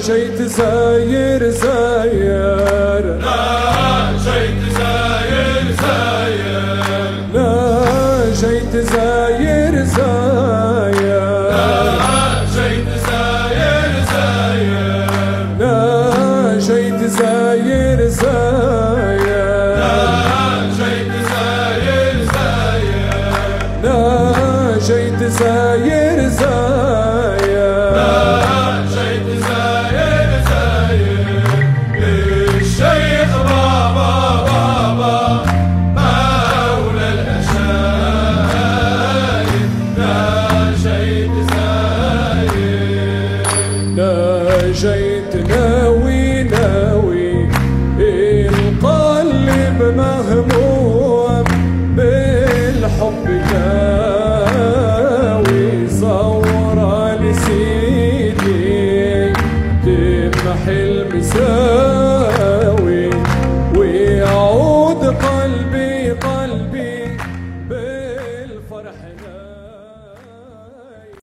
جيت زاير زاير، جيت زاير زاير، جيت زاير زاير، جيت زاير زاير، جيت زاير زاير، جيت زاير زاير، جيت زاير زاير، جيت زاير زاير، الشيخ بابا بابا مولى الأشايخ، جيت زاير، جيت ناوي ناوي، القلب مهموم بالحب ناوي، صورة لسيدي تمحي المساوي،